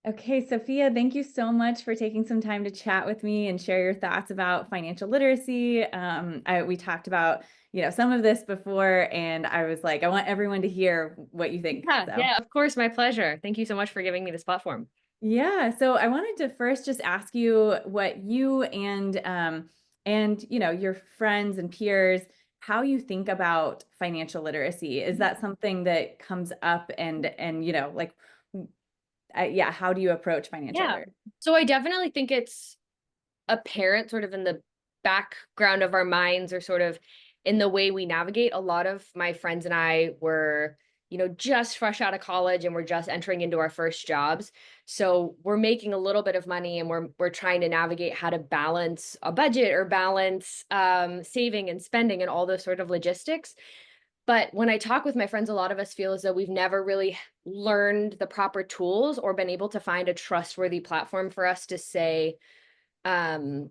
Okay, Sophia, thank you so much for taking some time to chat with me and share your thoughts about financial literacy. We talked about, some of this before, and I was like, I want everyone to hear what you think. Yeah, So, yeah, of course, my pleasure. Thank you so much for giving me this platform. yeah. So I wanted to first just ask you what you and your friends and peers, how you think about financial literacy. Is that something that comes up and like, yeah, how do you approach financial Yeah. literacy? So I definitely think it's apparent sort of in the background of our minds or sort of in the way we navigate. A lot of my friends and I were, just fresh out of college and we're just entering into our first jobs. So we're making a little bit of money and we're trying to navigate how to balance a budget or balance saving and spending and all those sort of logistics. But when I talk with my friends, a lot of us feel as though we've never really learned the proper tools or been able to find a trustworthy platform for us to say, um,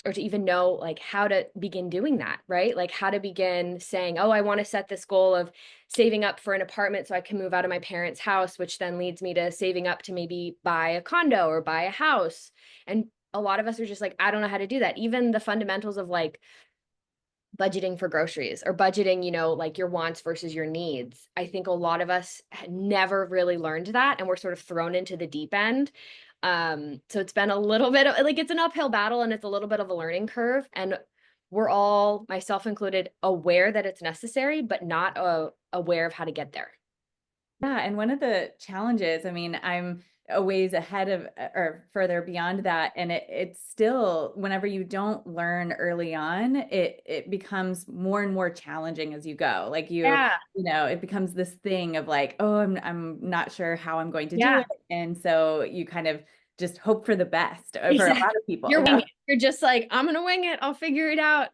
or to even know like how to begin doing that, right? Like how to begin saying, oh, I want to set this goal of saving up for an apartment so I can move out of my parents' house, which then leads me to saving up to maybe buy a condo or buy a house. And a lot of us are just like, I don't know how to do that. Even the fundamentals of like budgeting for groceries or budgeting, like your wants versus your needs. I think a lot of us had never really learned that and we're sort of thrown into the deep end. So it's been a little bit of like it's an uphill battle and it's a little bit of a learning curve. And we're all, myself included, aware that it's necessary, but not aware of how to get there. Yeah, and one of the challenges, I mean, I'm a ways ahead of or further beyond that, and it's still whenever you don't learn early on, it becomes more and more challenging as you go. Like Yeah. it becomes this thing of like, oh, I'm not sure how I'm going to do Yeah. it, and so you kind of just hope for the best for a Exactly. lot of people. You're Yeah. winging it. You're just like, I'm gonna wing it. I'll figure it out.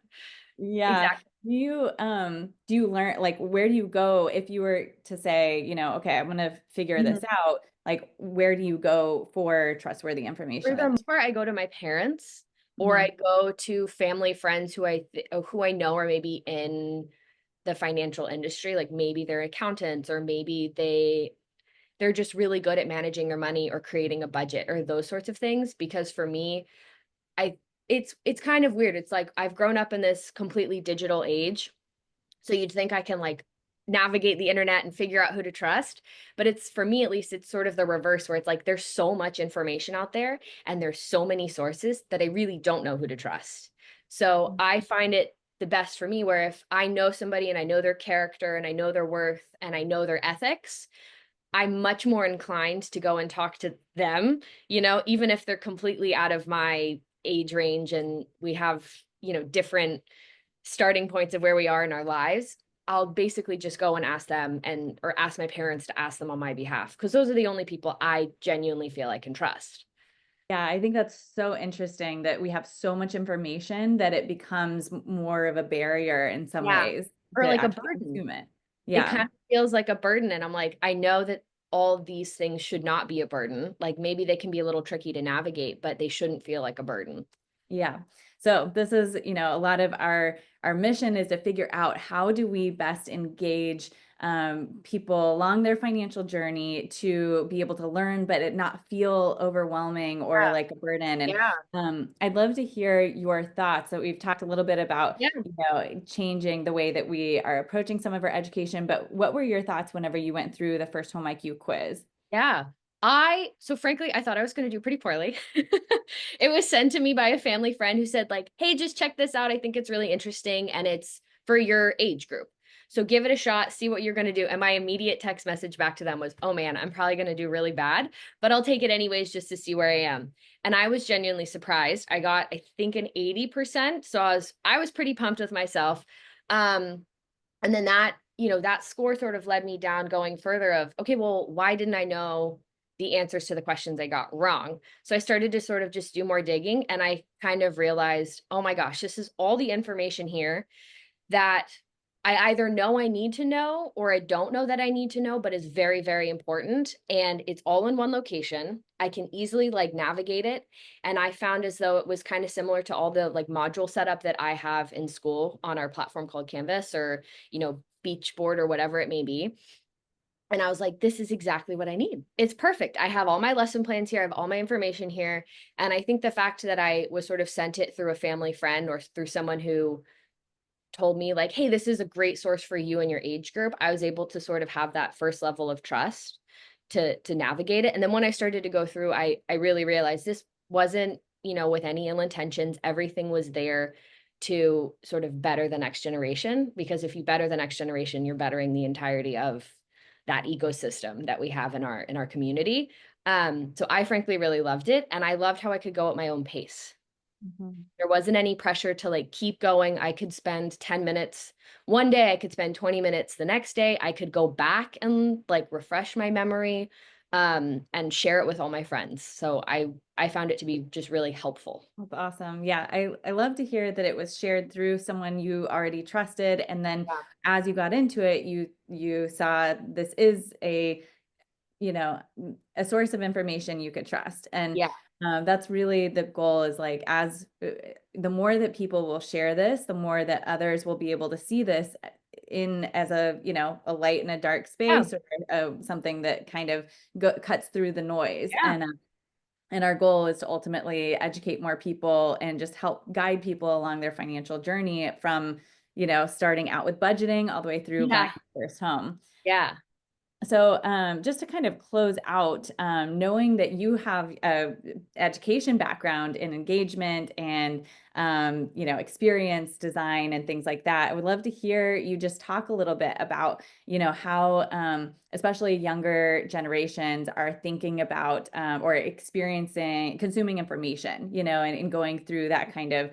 Yeah. Exactly. Do you learn like where do you go if you were to say, okay, I'm gonna figure this out, like where do you go for trustworthy For information the with? most part, I go to my parents or I Mhm. go to family friends who I know are maybe in the financial industry, like maybe they're accountants or maybe they're just really good at managing their money or creating a budget or those sorts of things. Because for me, I it's kind of weird. It's like I've grown up in this completely digital age, so you'd think I can like navigate the internet and figure out who to trust. But it's for me, at least, it's sort of the reverse where it's like there's so much information out there and there's so many sources that I really don't know who to trust. So I find it the best for me where if I know somebody and I know their character and I know their worth and I know their ethics, I'm much more inclined to go and talk to them, even if they're completely out of my age range and we have, different starting points of where we are in our lives. I'll basically just go and ask them or ask my parents to ask them on my behalf because those are the only people I genuinely feel I can trust. Yeah, I think that's so interesting that we have so much information that it becomes more of a barrier in some Yeah. ways Or to like a actually burden. consume it. It Yeah. kind of feels like a burden. And I'm like, I know that all these things should not be a burden. Like maybe they can be a little tricky to navigate, but they shouldn't feel like a burden. Yeah. So this is, a lot of our mission is to figure out how do we best engage people along their financial journey to be able to learn, but it not feel overwhelming or Yeah. like a burden. And Yeah. I'd love to hear your thoughts. So we've talked a little bit about, Yeah. changing the way that we are approaching some of our education, but what were your thoughts whenever you went through the First Home IQ quiz? Yeah. So frankly, I thought I was going to do pretty poorly. It was sent to me by a family friend who said like, "Hey, just check this out. I think it's really interesting and it's for your age group. So give it a shot, see what you're going to do." And my immediate text message back to them was, "Oh man, I'm probably going to do really bad, but I'll take it anyways just to see where I am." And I was genuinely surprised. I got I think an 80%, so I was pretty pumped with myself. And then that score sort of led me down going further of, okay, well, why didn't I know the answers to the questions I got wrong? So I started to sort of just do more digging and I kind of realized, oh my gosh, this is all the information here that I either know I need to know or I don't know that I need to know, but is very, very important. And it's all in one location. I can easily like navigate it. And I found as though it was kind of similar to all the like module setup that I have in school on our platform called Canvas or, Beachboard or whatever it may be. And I was like, this is exactly what I need. It's perfect. I have all my lesson plans here. I have all my information here. And I think the fact that I was sort of sent it through a family friend or through someone who told me like, hey, this is a great source for you and your age group, I was able to sort of have that first level of trust to navigate it. And then when I started to go through, I really realized this wasn't, with any ill intentions. Everything was there to sort of better the next generation, because if you better the next generation, you're bettering the entirety of that ecosystem that we have in our community. So I frankly really loved it, and I loved how I could go at my own pace. Mhm. There wasn't any pressure to like keep going. I could spend 10 minutes one day, I could spend 20 minutes the next day. I could go back and like refresh my memory, and share it with all my friends. So I found it to be just really helpful. That's awesome. Yeah, I love to hear that it was shared through someone you already trusted, and then Yeah. as you got into it, you saw this is a source of information you could trust. And Yeah. that's really the goal, is like, as the more that people will share this, the more that others will be able to see this in as a light in a dark Yeah. space, or something that kind of cuts through the noise. Yeah. And our goal is to ultimately educate more people and just help guide people along their financial journey from, starting out with budgeting all the way through buying Yeah. their first home. Yeah. So just to kind of close out, knowing that you have a education background in engagement and experience design and things like that, I would love to hear you just talk a little bit about how especially younger generations are thinking about or experiencing consuming information, and going through that kind of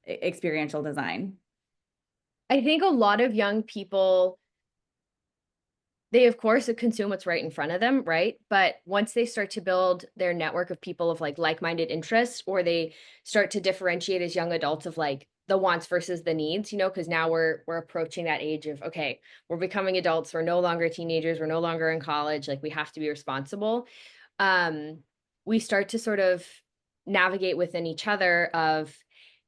experiential design. I think a lot of young people, they of course consume what's right in front of them, right? But once they start to build their network of people of like-minded interests, or they start to differentiate as young adults of like the wants versus the needs, because now we're approaching that age of, okay, we're becoming adults, we're no longer teenagers, we're no longer in college, like we have to be responsible. um we start to sort of navigate within each other of,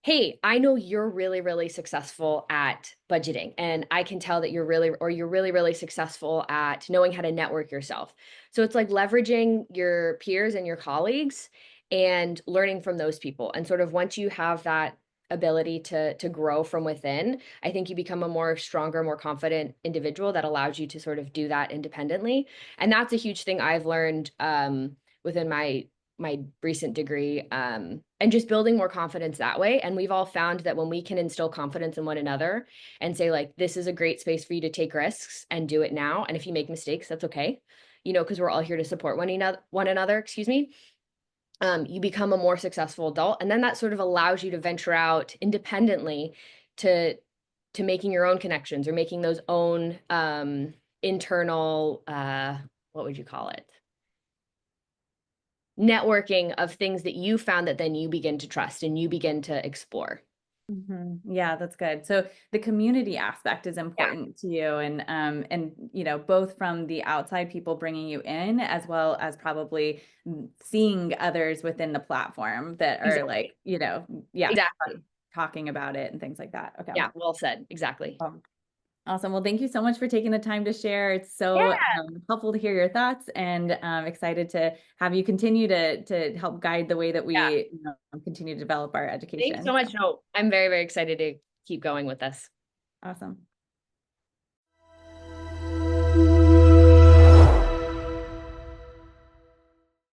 hey, I know you're really, really successful at budgeting, and I can tell that you're really, really successful at knowing how to network yourself. So it's like leveraging your peers and your colleagues and learning from those people. And sort of once you have that ability to grow from within, I think you become a more stronger, more confident individual that allows you to sort of do that independently. And that's a huge thing I've learned within my recent degree, and just building more confidence that way. And we've all found that when we can instill confidence in one another and say like, this is a great space for you to take risks and do it now, and if you make mistakes, that's okay, because we're all here to support one another, excuse me. You become a more successful adult, and then that sort of allows you to venture out independently to making your own connections, or making those own internal, what would you call it, networking of things that you found that then you begin to trust and you begin to explore. Yeah, that's good. So the community aspect is Yeah, important to you, and both from the outside people bringing you in, as well as probably seeing others within the platform that are exactly. like, yeah, Exactly. talking about it and things like that. Okay. Yeah, well said. Exactly. Awesome. Well, thank you so much for taking the time to share. It's Yeah, so helpful to hear your thoughts, and excited to have you continue to help guide the way that yeah. we continue to develop our Thanks education. so So much. No, I'm very, very excited to keep going with this. awesome.